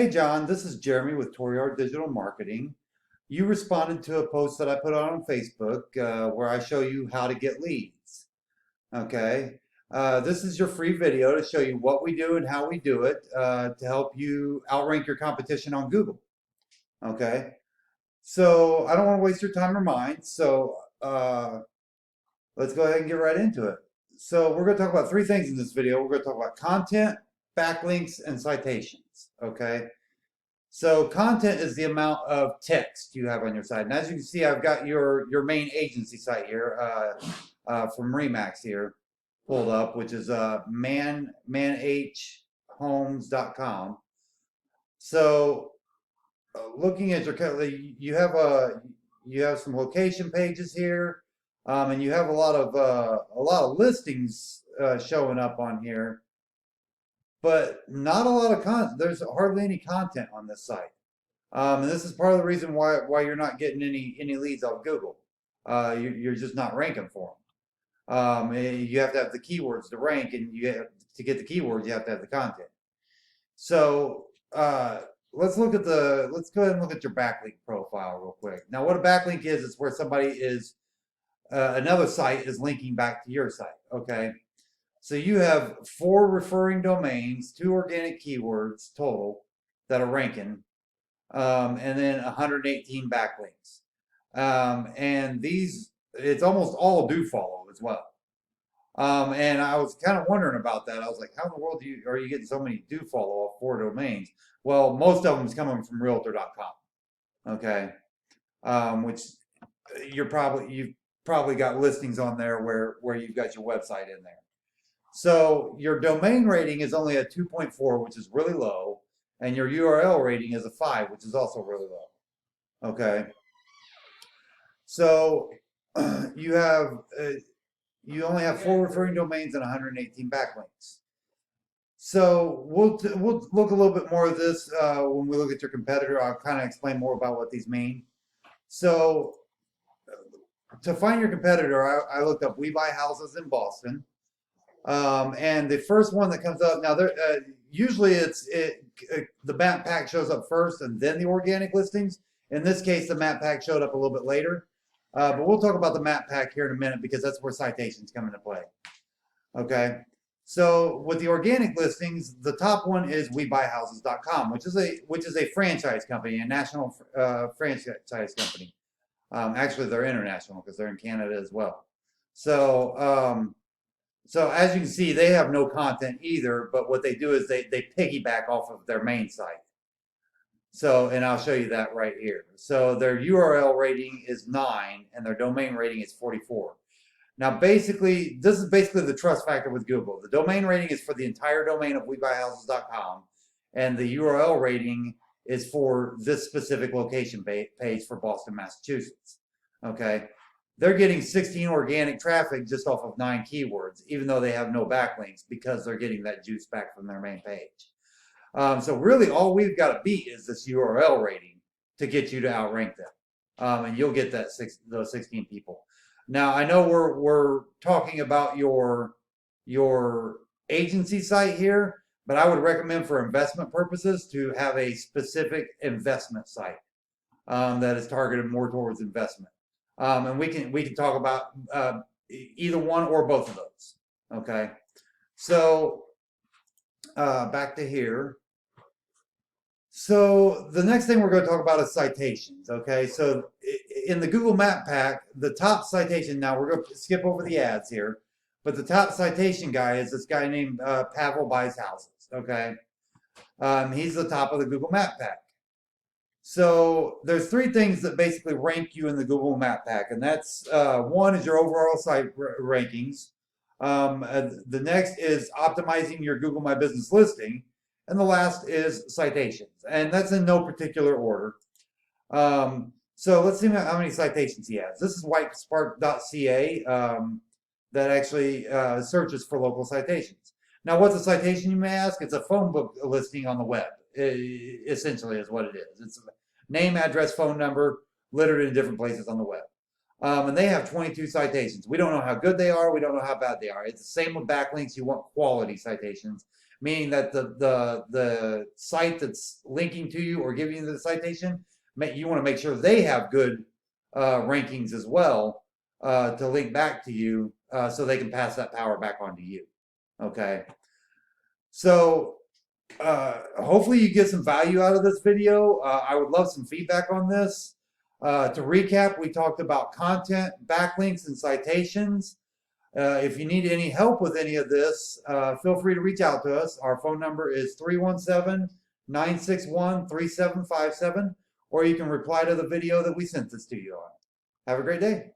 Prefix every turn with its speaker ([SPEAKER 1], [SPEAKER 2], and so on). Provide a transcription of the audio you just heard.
[SPEAKER 1] Hey John, this is Jeremy with Toriar Digital Marketing. You responded to a post that I put on Facebook where I show you how to get leads. Okay. This is your free video to show you what we do and how we do it to help you outrank your competition on Google. Okay. So I don't want to waste your time or mine. So let's go ahead and get right into it. So we're going to talk about three things in this video. We're going to talk about content, backlinks, and citations. Okay. So content is the amount of text you have on your site. And as you can see, I've got your main agency site here from Remax here pulled up, which is manhhomes.com. So looking at your, you have some location pages here, and you have a lot of listings showing up on here, but not a lot of content. There's hardly any content on this site. And this is part of the reason why you're not getting any leads off Google. You're just not ranking for them. You have to have the keywords to rank, and to get the keywords, you have to have the content. So let's go ahead and look at your backlink profile real quick. Now, what a backlink is where somebody is another site is linking back to your site. Okay. So you have 4 referring domains, 2 organic keywords total that are ranking, and then 118 backlinks. And it's almost all do follow as well. And I was kind of wondering about that. I was like, how in the world are you getting so many do follow off 4 domains? Well, most of them is coming from realtor.com. Okay. Which you've probably got listings on there where you've got your website in there. So your domain rating is only a 2.4, which is really low, and your URL rating is a 5, which is also really low. Okay. So you only have 4 referring domains and 118 backlinks. So we'll look a little bit more of this when we look at your competitor. I'll kind of explain more about what these mean. So to find your competitor, I looked up We Buy Houses in Boston. And the first one that comes up now, usually the map pack shows up first and then the organic listings. In this case, the map pack showed up a little bit later, but we'll talk about the map pack here in a minute because that's where citations come into play. Okay, so with the organic listings, the top one is WeBuyHouses.com, which is a franchise company, a national franchise company. Actually, they're international because they're in Canada as well. So as you can see, they have no content either, but what they do is they piggyback off of their main site. So, and I'll show you that right here. So their URL rating is 9 and their domain rating is 44. Now this is basically the trust factor with Google. The domain rating is for the entire domain of WeBuyHouses.com, and the URL rating is for this specific location page for Boston, Massachusetts. Okay. They're getting 16 organic traffic just off of 9 keywords, even though they have no backlinks because they're getting that juice back from their main page. So really all we've got to beat is this URL rating to get you to outrank them. And you'll get those 16 people. Now, I know we're talking about your agency site here, but I would recommend for investment purposes to have a specific investment site that is targeted more towards investment. And we can talk about either one or both of those. Okay, so back to here. So the next thing we're going to talk about is citations. Okay, so in the Google Map Pack, the top citation. Now we're going to skip over the ads here, but the top citation guy is this guy named Pavel Buys Houses. Okay, he's the top of the Google Map Pack. So there's 3 things that basically rank you in the Google Map Pack, and that's one is your overall site rankings. The next is optimizing your Google My Business listing, and the last is citations, and that's in no particular order. So let's see how many citations he has. This is whitespark.ca that actually searches for local citations. Now, what's a citation, you may ask? It's a phone book listing on the web. Essentially is what it is. It's name, address, phone number littered in different places on the web. And they have 22 citations. We don't know how good they are. We don't know how bad they are. It's the same with backlinks. You want quality citations. meaning that the site that's linking to you or giving you the citation, you want to make sure they have good rankings as well to link back to you so they can pass that power back on to you. Okay. So hopefully you get some value out of this video. I would love some feedback on this. To recap, we talked about content, backlinks, and citations. If you need any help with any of this, feel free to reach out to us. Our phone number is 317-961-3757, or you can reply to the video that we sent this to you on. Have a great day.